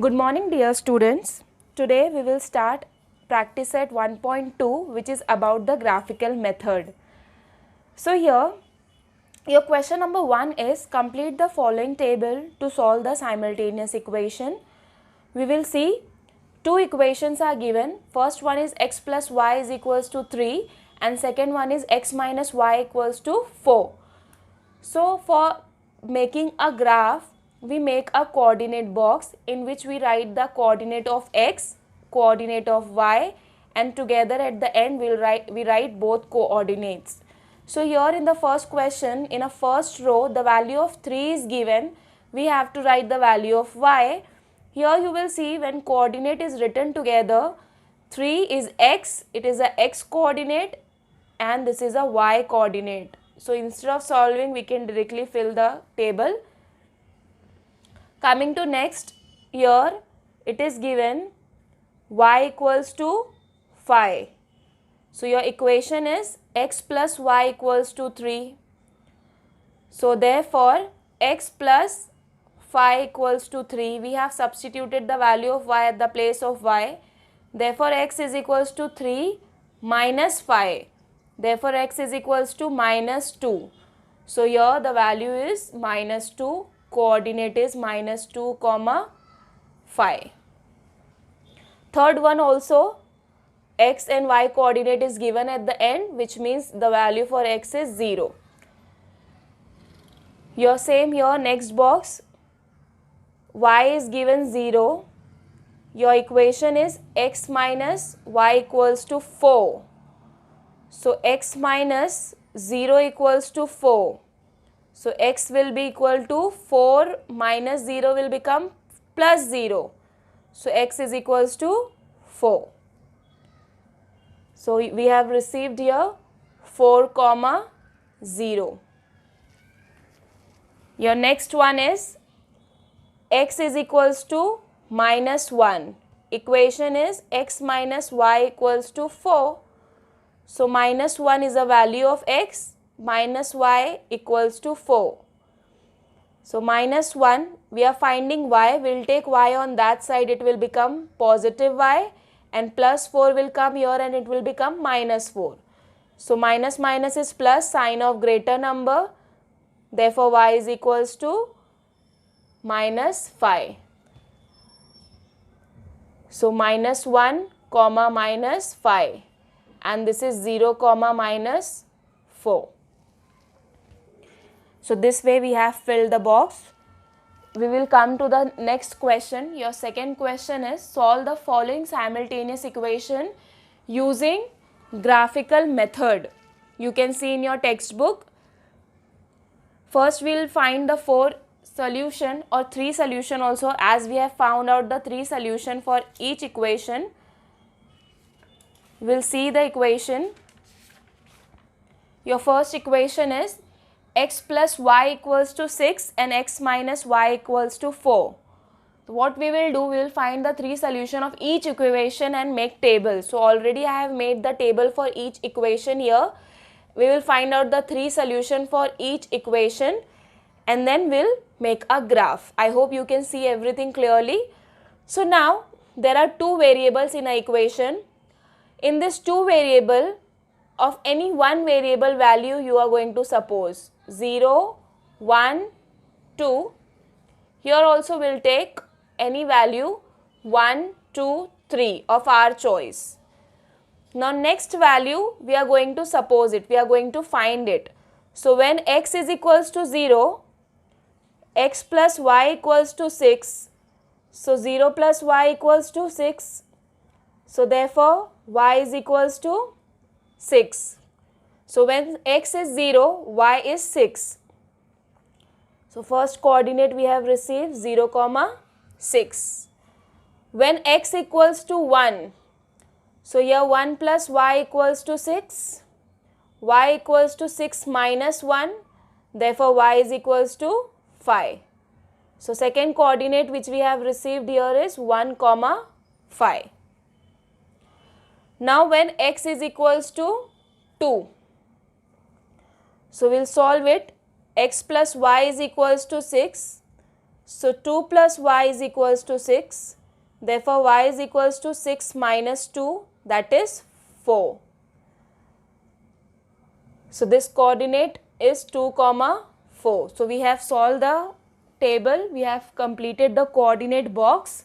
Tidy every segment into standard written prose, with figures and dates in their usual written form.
Good morning, dear students. Today we will start practice set 1.2, which is about the graphical method. So here your question number 1 is complete the following table to solve the simultaneous equation. We will see two equations are given. First one is x plus y is equals to 3 and second one is x minus y equals to 4. So for making a graph, we make a coordinate box in which we write the coordinate of x, coordinate of y, and together at the end we write both coordinates. So here in the first question, in a first row, the value of 3 is given. We have to write the value of y. Here you will see when coordinate is written together, 3 is x, it is a x coordinate and this is a y coordinate. So instead of solving, we can directly fill the table. Coming to next, here it is given y equals to 5. So your equation is x plus y equals to 3. So therefore x plus 5 equals to 3. We have substituted the value of y at the place of y. Therefore x is equals to 3 minus 5. Therefore x is equals to minus 2. So here the value is minus 2. Coordinate is minus 2 comma 5. Third one also, x and y coordinate is given at the end, which means the value for x is 0. Your same here, next box, y is given 0. Your equation is x minus y equals to 4. So x minus 0 equals to 4. So x will be equal to 4 minus 0 will become plus 0. So x is equals to 4. So we have received here 4 comma 0. Your next one is x is equals to minus 1. Equation is x minus y equals to 4. So minus 1 is a value of x, minus y equals to 4. So minus 1, we are finding y, we will take y on that side, it will become positive y, and plus 4 will come here and it will become minus 4. So minus minus is plus, sign of greater number, therefore y is equals to minus 5. So minus 1 comma minus 5. And this is 0 comma minus 4. So this way we have filled the box. We will come to the next question. Your second question is solve the following simultaneous equation using graphical method. You can see in your textbook. First we will find the 4 solution or 3 solution also, as we have found out the 3 solution for each equation. We'll see the equation. Your first equation is x plus y equals to 6 and x minus y equals to 4. So what we will do, we will find the 3 solution of each equation and make table. So already I have made the table for each equation here. We will find out the 3 solution for each equation and then we'll make a graph. I hope you can see everything clearly. So now there are 2 variables in an equation. In this 2 variable, of any one variable value you are going to suppose 0, 1, 2. Here also we'll take any value 1, 2, 3 of our choice. Now next value we are going to suppose it, we are going to find it. So when x is equals to 0, x plus y equals to 6. So 0 plus y equals to 6. So therefore y is equals to 6. So when x is 0, y is 6. So first coordinate we have received 0 comma 6. When x equals to 1, so here 1 plus y equals to 6. Y equals to 6 minus 1. Therefore y is equals to 5. So second coordinate which we have received here is 1 comma 5. Now when x is equals to 2, so we'll solve it. X plus y is equals to 6. So 2 plus y is equals to 6. Therefore y is equals to 6 minus 2, that is 4. So this coordinate is 2 comma 4. So we have solved the table, we have completed the coordinate box.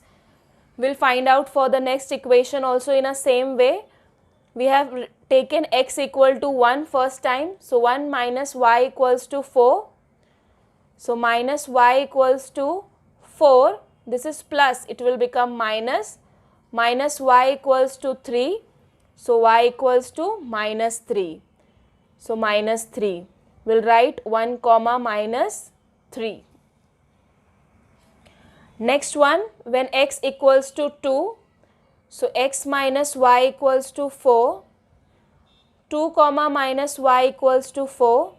We'll find out for the next equation also in a same way. We have taken x equal to 1 first time. So 1 minus y equals to 4. So minus y equals to 4. This is plus, it will become minus. Minus y equals to 3. So y equals to minus 3. So minus 3. We'll write 1 comma minus 3. Next one, when x equals to 2. So x minus y equals to 4. 2 comma minus y equals to 4.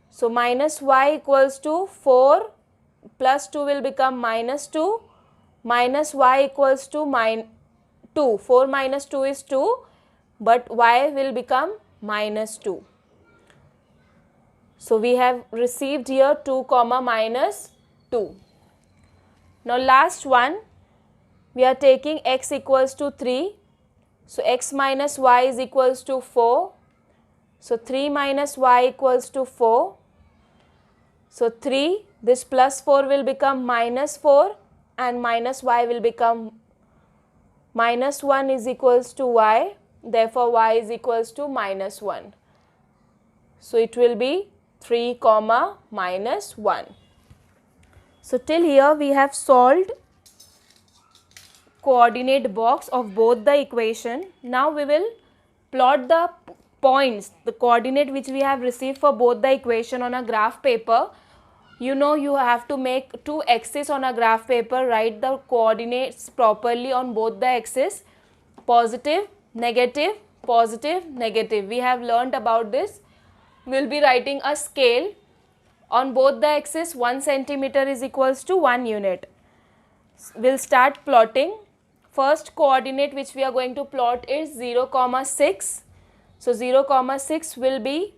So minus y equals to 4 plus 2 will become minus 2. Minus y equals to 2. 4 minus 2 is 2, but y will become minus 2. So we have received here 2 comma minus 2. Now last one, we are taking x equals to 3. So x minus y is equals to 4. So 3 minus y equals to 4. So 3, this plus 4 will become minus 4 and minus y will become minus 1 is equals to y. Therefore y is equals to minus 1. So it will be 3 comma minus 1. So till here we have solved coordinate box of both the equation. Now we will plot the points, the coordinate which we have received for both the equation on a graph paper. You know you have to make two axes on a graph paper, write the coordinates properly on both the axes, positive, negative, positive, negative. We have learnt about this. We will be writing a scale on both the axes. 1 centimeter is equals to 1 unit. We'll start plotting. First coordinate which we are going to plot is 0 comma 6. So 0 comma 6 will be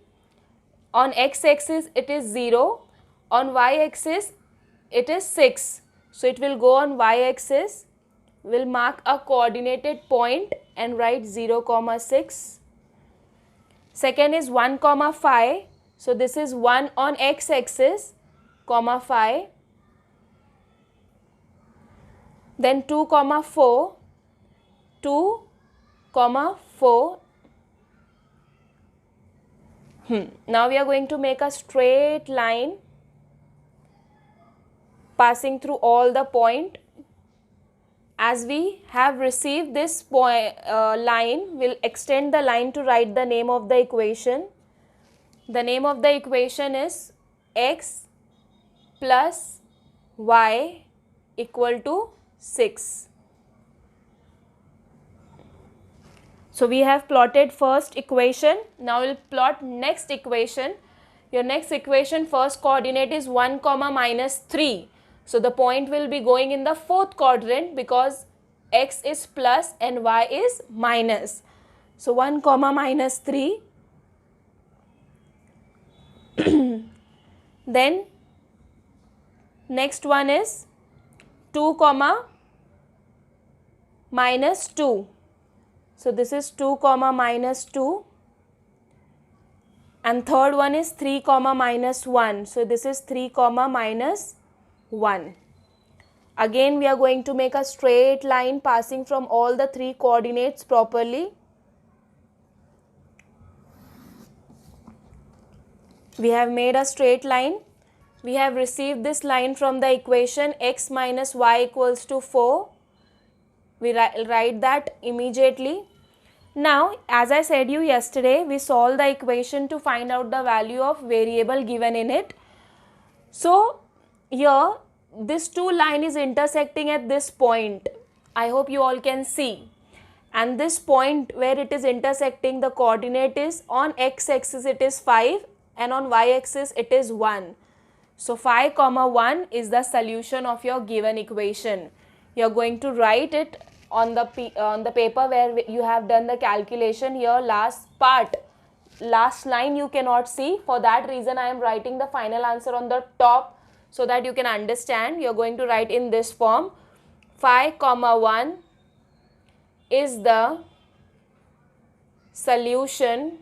on x axis it is 0. On y axis it is 6. So it will go on y axis. We'll mark a coordinated point and write 0 comma 6. Second is 1 comma 5. So this is 1 on x axis comma 5. Then 2 comma 4. 2 comma 4. Now we are going to make a straight line passing through all the point. As we have received this line, we'll extend the line to write the name of the equation. The name of the equation is x plus y equal to 6. So we have plotted first equation. Now we'll plot next equation. Your next equation first coordinate is 1 comma minus 3. So the point will be going in the fourth quadrant because x is plus and y is minus. So 1 comma minus 3. Then next one is 2 comma minus 2. So this is 2 comma minus 2. And third one is 3 comma minus 1. So this is 3 comma minus 1. Again we are going to make a straight line passing from all the three coordinates properly. We have made a straight line. We have received this line from the equation x minus y equals to 4. We write that immediately. Now, as I said you yesterday, we solved the equation to find out the value of variable given in it. So, here this two line is intersecting at this point. I hope you all can see. And this point where it is intersecting, the coordinate is on x-axis it is 5 and on y-axis it is 1. So 5 comma 1 is the solution of your given equation. You are going to write it on the paper where you have done the calculation. Here last line you cannot see. For that reason I am writing the final answer on the top so that you can understand. You're going to write in this form. Phi comma 1 is the solution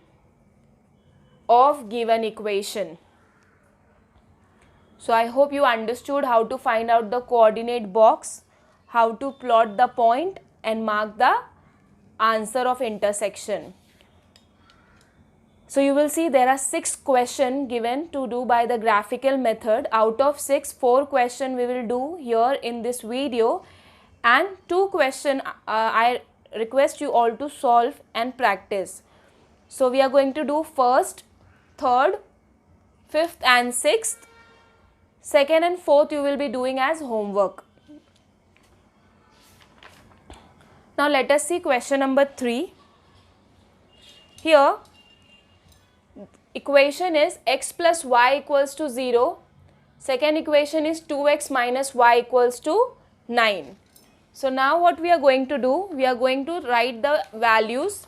of given equation. So I hope you understood how to find out the coordinate box, how to plot the point and mark the answer of intersection. So you will see there are 6 questions given to do by the graphical method. Out of 6, 4 questions we will do here in this video, and 2 questions I request you all to solve and practice. So we are going to do first, third, fifth and sixth. Second and fourth you will be doing as homework. Now let us see question number 3. Here equation is x plus y equals to 0. Second equation is 2x minus y equals to 9. So now what we are going to do, we are going to write the values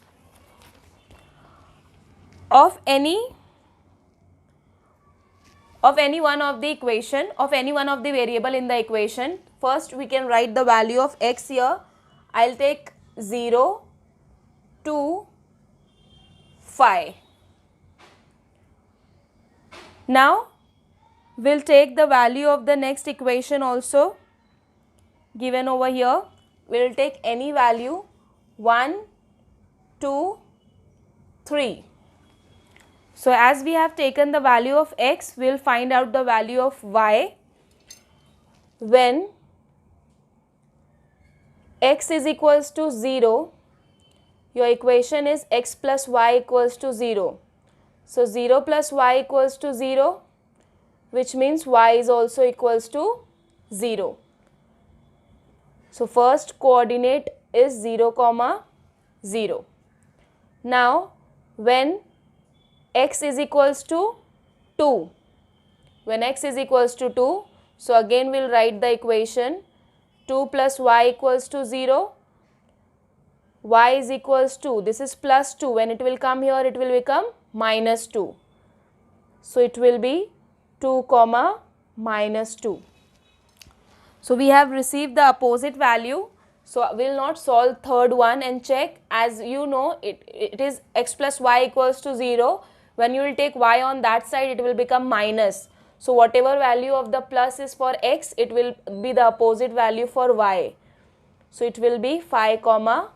of any one of the equation, of any one of the variable in the equation. First we can write the value of x here. I'll take 0, 2, 5. Now we'll take the value of the next equation also given over here. We'll take any value 1, 2, 3. So as we have taken the value of x, we'll find out the value of y when x is equals to 0. Your equation is x plus y equals to 0. So 0 plus y equals to 0, which means y is also equals to 0. So first coordinate is 0, 0. Now when x is equals to 2, so again we'll write the equation 2 plus y equals to 0, y is equals to, this is plus 2, when it will come here it will become minus 2. So it will be 2 comma minus 2. So we have received the opposite value. So we will not solve third one and check. As you know, it is x plus y equals to 0. When you will take y on that side, it will become minus. So whatever value of the plus is for x, it will be the opposite value for y. So it will be 5 comma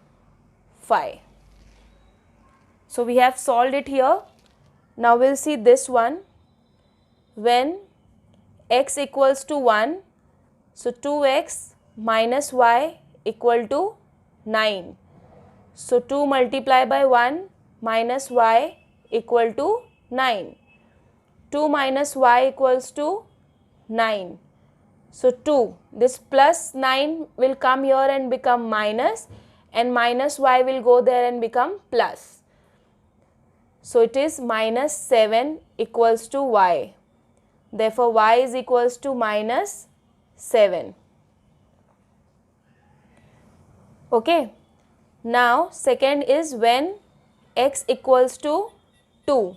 5. So we have solved it here. Now we'll see this one. When x equals to 1, so 2x minus y equal to 9. So 2 multiplied by 1 minus y equal to 9. 2 minus y equals to 9. So 2, this plus 9 will come here and become minus, and minus y will go there and become plus. So it is minus 7 equals to y. Therefore y is equals to minus 7. Okay. Now second is when x equals to 2.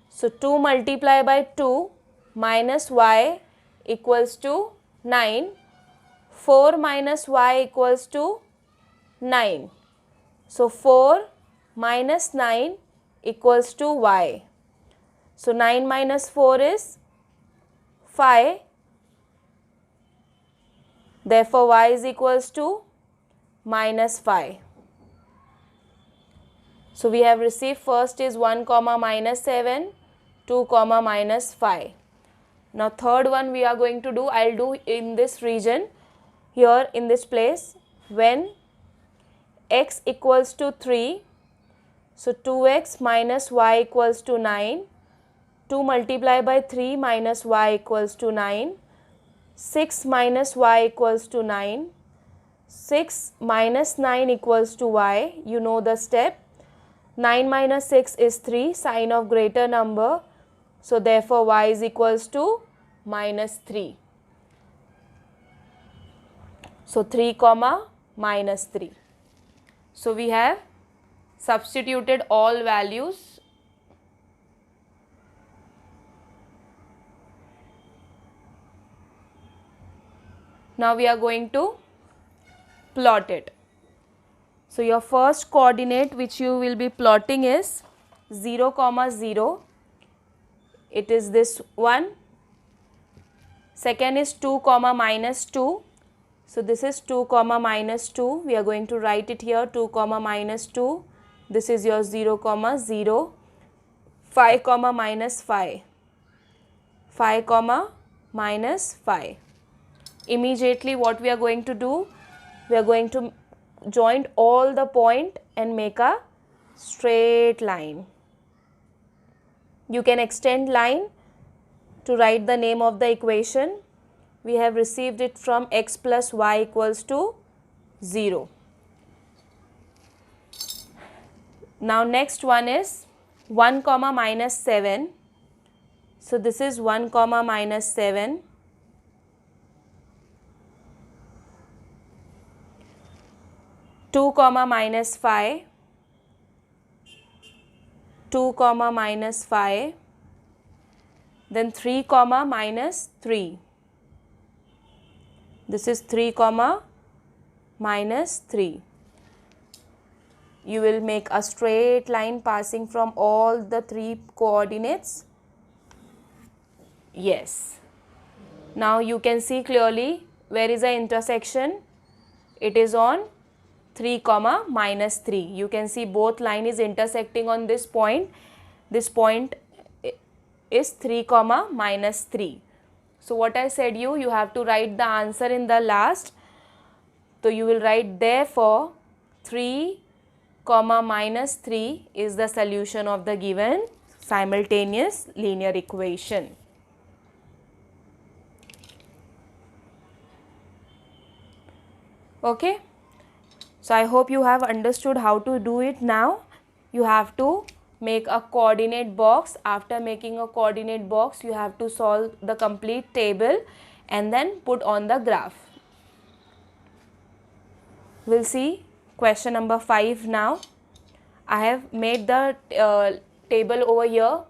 So 2 multiplied by 2 minus y equals to 9. 4 minus y equals to 9. So 4 minus 9 equals to y. So 9 minus 4 is 5. Therefore y is equals to minus 5. So we have received first is 1 comma minus 7, 2 comma minus 5. Now third one we are going to do, I'll do in this region, here in this place, when x equals to 3, so 2x minus y equals to 9, 2 multiplied by 3 minus y equals to 9, 6 minus y equals to 9, 6 minus 9 equals to y, you know the step. 9 minus 6 is 3, sign of greater number. So therefore y is equals to minus 3. So 3 comma minus 3. So we have substituted all values. Now we are going to plot it. So your first coordinate which you will be plotting is 0, 0. It is this one. Second is 2, -2. So this is 2, -2. We are going to write it here, 2, -2. This is your 0, 0. 5, -5. 5, -5. Immediately what we are going to do? We are going to join all the point and make a straight line. You can extend line to write the name of the equation. We have received it from x plus y equals to 0. Now next one is 1, -7. So this is 1, -7. 2, -5. 2, -5. Then 3, -3. This is 3, -3. You will make a straight line passing from all the 3 coordinates. Yes. Now you can see clearly where is the intersection. It is on 3, -3. You can see both line is intersecting on this point. This point is 3, -3. So what I said you have to write the answer in the last. So you will write therefore 3, -3 is the solution of the given simultaneous linear equation. Okay. So I hope you have understood how to do it now. You have to make a coordinate box. After making a coordinate box, you have to solve the complete table and then put on the graph. We'll see question number 5 now. I have made the table over here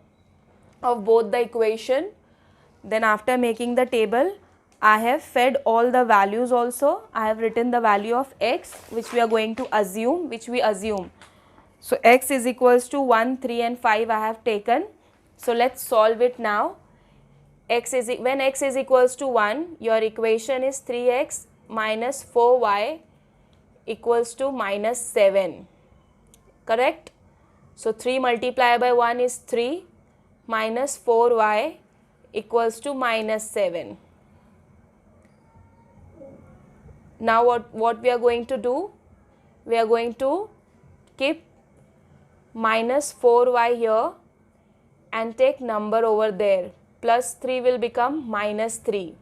of both the equation. Then after making the table, I have fed all the values also. I have written the value of x which we are going to assume, So x is equals to 1, 3 and 5 I have taken. So let's solve it now. When x is equals to 1, your equation is 3x minus 4y equals to -7. Correct? So 3 multiplied by 1 is 3 minus 4y equals to -7. Now what we are going to do? We are going to keep minus 4y here and take number over there. Plus 3 will become -3.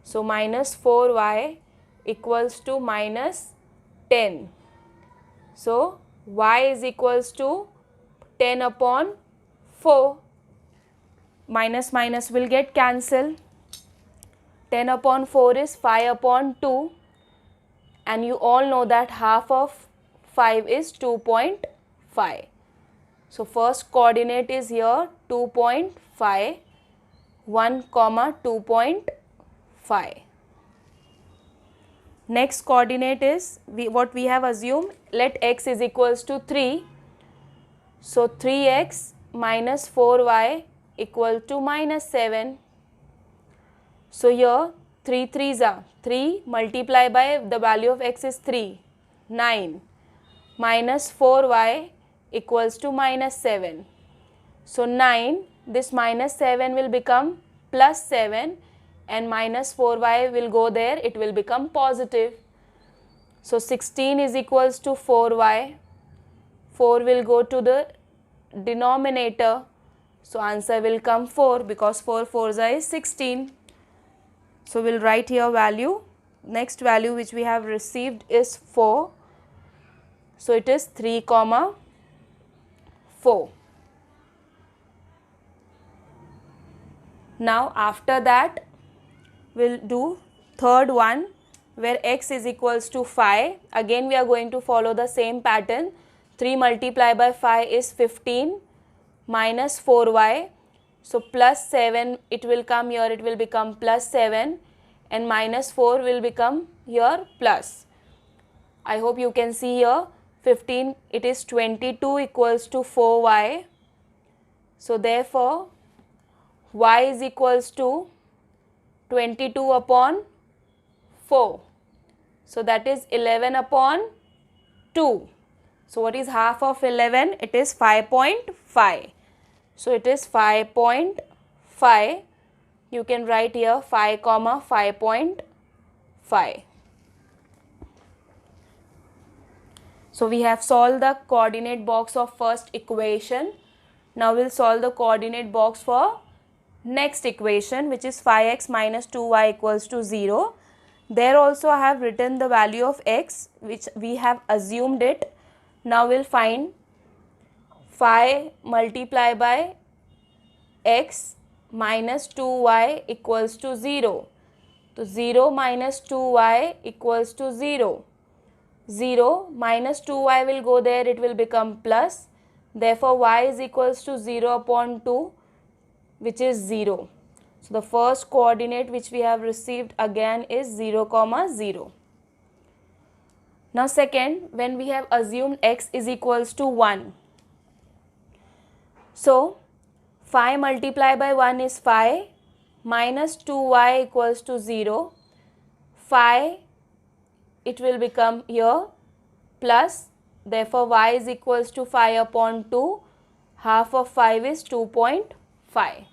So minus 4y equals to -10. So y is equals to 10 upon 4. Minus minus will get cancelled. 10 upon 4 is 5 upon 2. And you all know that half of 5 is 2.5. So first coordinate is here 2.5, 1, 2.5. Next coordinate is what we have assumed. Let x is equals to 3. So 3x minus 4y equal to -7. So here 3 3s are 3 multiplied by the value of x is 3, 9 minus 4y equals to -7. So 9, this -7 will become +7 and minus 4y will go there, it will become positive. So 16 is equals to 4y, 4 will go to the denominator. So answer will come 4 because 4 4s is 16. So we'll write here value. Next value which we have received is 4. So it is 3, 4. Now after that we'll do third one where x is equals to 5. Again we are going to follow the same pattern. 3 multiplied by 5 is 15 minus 4y. So plus 7 it will come here, it will become +7 and minus 4 will become here plus. I hope you can see here 15, it is 22 equals to 4y. So therefore y is equals to 22 upon 4. So that is 11 upon 2. So what is half of 11? It is 5.5. So it is 5.5. You can write here 5 comma 5.5. So we have solved the coordinate box of first equation. Now we'll solve the coordinate box for next equation, which is 5x minus 2y equals to 0. There also I have written the value of x, which we have assumed it. Now we'll find 5 multiplied by x minus 2y equals to 0. So 0 minus 2y equals to 0. 0 minus 2y will go there, it will become plus. Therefore y is equals to 0 upon 2, which is 0. So the first coordinate which we have received again is 0 comma 0. Now second, when we have assumed x is equals to 1. So 5 multiplied by 1 is 5, minus 2y equals to 0. 5, it will become here plus, therefore y is equals to 5 upon 2, half of 5 is 2.5.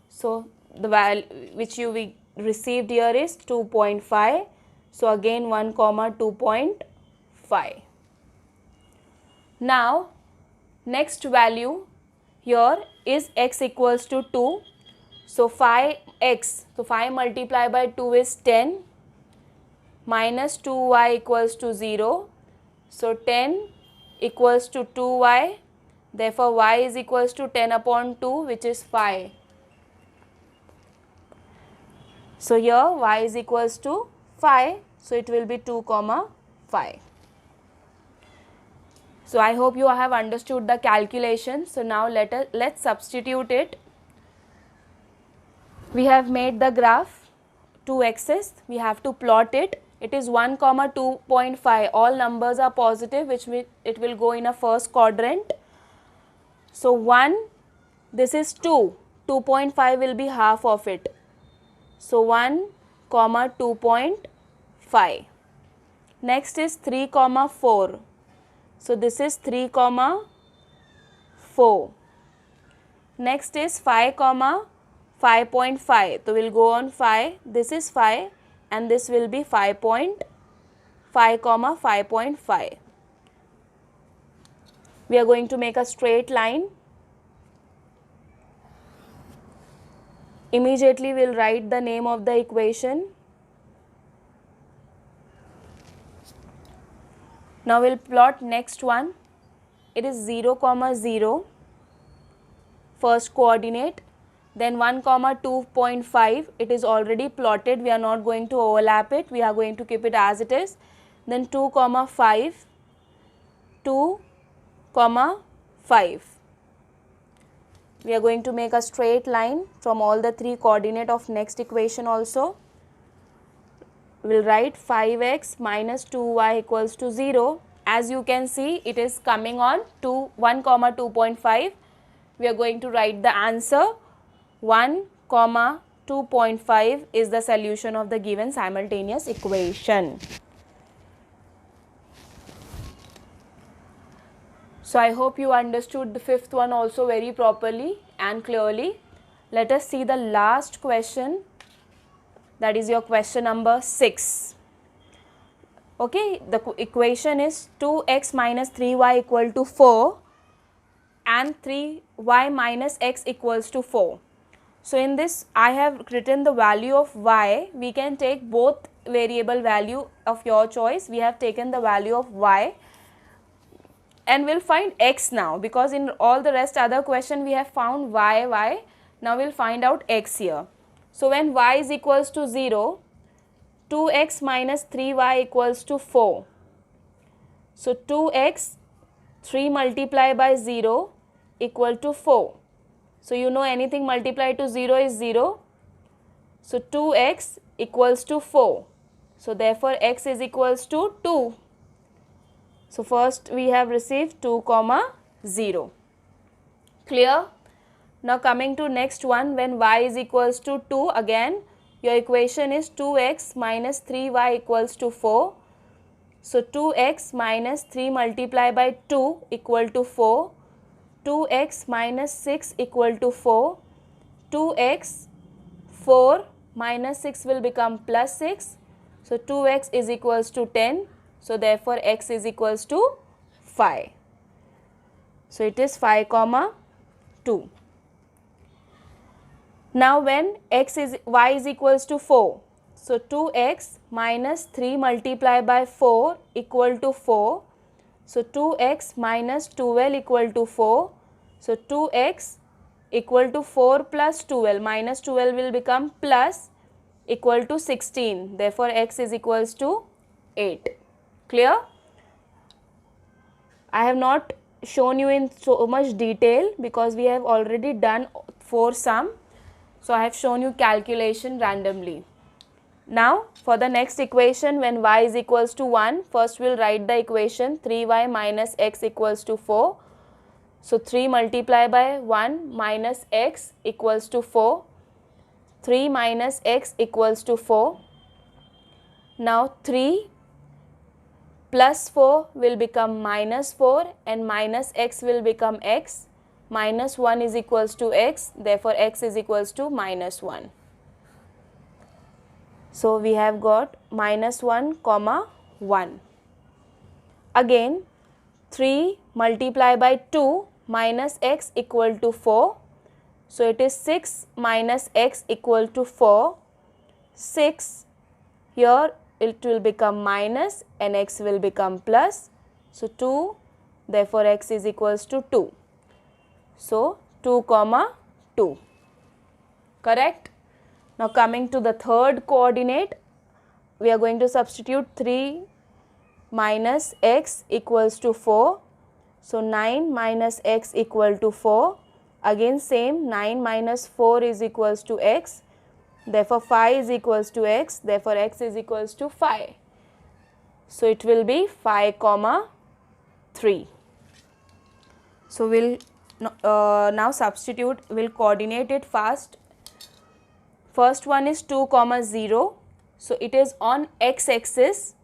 So the value which we received here is 2.5. So again 1 comma 2.5. Now next value here is x equals to 2. So 5x, so 5 multiplied by 2 is 10, minus 2y equals to 0. So 10 equals to 2y, therefore y is equals to 10 upon 2, which is 5. So here y is equals to 5, so it will be 2 comma 5. So I hope you have understood the calculation. So now let's substitute it. We have made the graph, 2 axes, we have to plot it. It is 1 comma 2.5, all numbers are positive, which it will go in a first quadrant. So 1, this is 2, 2.5 will be half of it. So 1 comma 2.5. Next is 3 comma 4. So this is 3 comma 4. Next is 5 comma 5.5. So we'll go on 5. This is 5 and this will be 5.5 comma 5.5. We are going to make a straight line. Immediately we'll write the name of the equation. Now we'll plot next one. It is 0 comma 0, first coordinate. Then 1 comma 2.5, it is already plotted, we are not going to overlap it, we are going to keep it as it is. Then 2 comma 5, 2 comma 5. We are going to make a straight line from all the 3 coordinate of next equation also. We will write 5x minus 2y equals to 0. As you can see, it is coming on 1 comma 2.5. We are going to write the answer. 1 comma 2.5 is the solution of the given simultaneous equation. So I hope you understood the fifth one also very properly and clearly. Let us see the last question, that is your question number 6. Okay, the equation is 2x minus 3y equal to 4 and 3y minus x equals to 4. So in this I have written the value of y. We can take both variable value of your choice. We have taken the value of y and we'll find x now, because in all the rest other question we have found y. Now we'll find out x here. So when y is equals to 0, 2x minus 3y equals to 4. So 2x, 3 multiplied by 0 equal to 4. So you know anything multiplied to 0 is 0. So 2x equals to 4. So therefore x is equals to 2. So first we have received 2 comma 0. Clear? Now coming to next one, when y is equals to 2, again your equation is 2x minus 3y equals to 4. So 2x minus 3 multiplied by 2 equal to 4. 2x minus 6 equal to 4. 2x 4 minus 6 will become plus 6. So 2x is equals to 10. So therefore x is equals to 5. So it is 5 comma 2. Now when y is equals to 4. So 2x minus 3 multiplied by 4 equal to 4. So 2x minus 12 equal to 4. So 2x equal to 4 plus 12, minus 12 will become plus, equal to 16. Therefore x is equals to 8. Clear? I have not shown you in so much detail because we have already done 4 sum. So I have shown you calculation randomly. Now for the next equation, when y is equals to 1, first we will write the equation 3y minus x equals to 4. So 3 multiplied by 1 minus x equals to 4. 3 minus x equals to 4. Now 3 plus 4 will become minus 4 and minus x will become x. Minus 1 is equals to x, therefore x is equals to minus 1. So we have got minus 1 comma 1. Again 3 multiplied by 2 minus x equal to 4. So it is 6 minus x equal to 4. 6 here it will become minus and x will become plus. So 2, therefore x is equals to 2. So 2 comma 2. Correct? Now coming to the third coordinate, we are going to substitute 3 minus x equals to 4. So 9 minus x equal to 4. Again same, 9 minus 4 is equals to x. Therefore 5 is equals to x. Therefore x is equals to 5. So it will be 5 comma 3. So we'll now substitute, we'll coordinate it fast. First one is 2 comma 0. So it is on x axis.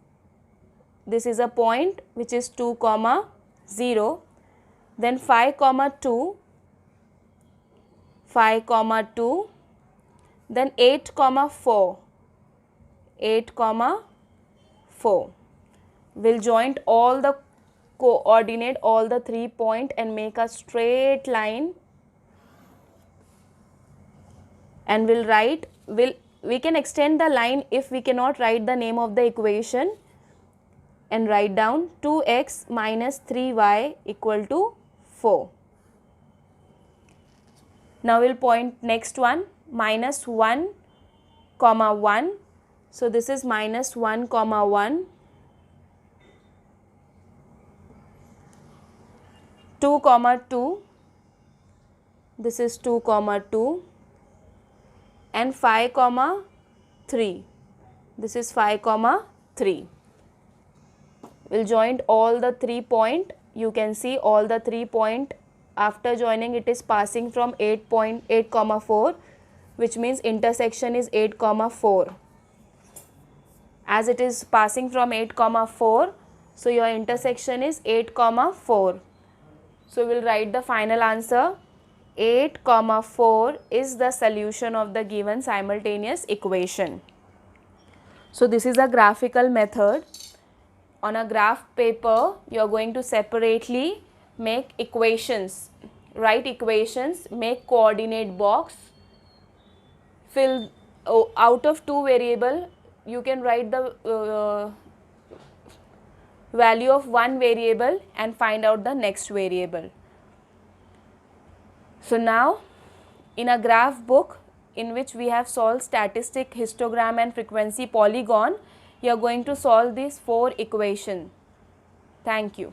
This is a point which is 2 comma 0. Then 5 comma 2. 5 comma 2. Then 8 comma 4. 8 comma 4. We'll join all the coordinate, all the 3 point and make a straight line. And we'll write, we can extend the line if we cannot write the name of the equation, and write down 2x minus 3y equal to 4. Now we'll point next one, minus 1 comma 1. So this is minus 1 comma 1. 2 comma 2. This is 2 comma 2. And 5 comma 3. This is 5 comma 3. We'll join all the 3 point. You can see all the 3 point. After joining, it is passing from 8 comma 4, which means intersection is 8 comma 4. As it is passing from 8 comma 4, so your intersection is 8 comma 4. So we'll write the final answer. 8 comma 4 is the solution of the given simultaneous equation. So this is a graphical method. On a graph paper, you are going to separately make equations, write equations, make coordinate box, fill out of 2 variable, you can write the value of 1 variable and find out the next variable. So now in a graph book in which we have solved statistic, histogram and frequency polygon, you are going to solve these 4 equations. Thank you.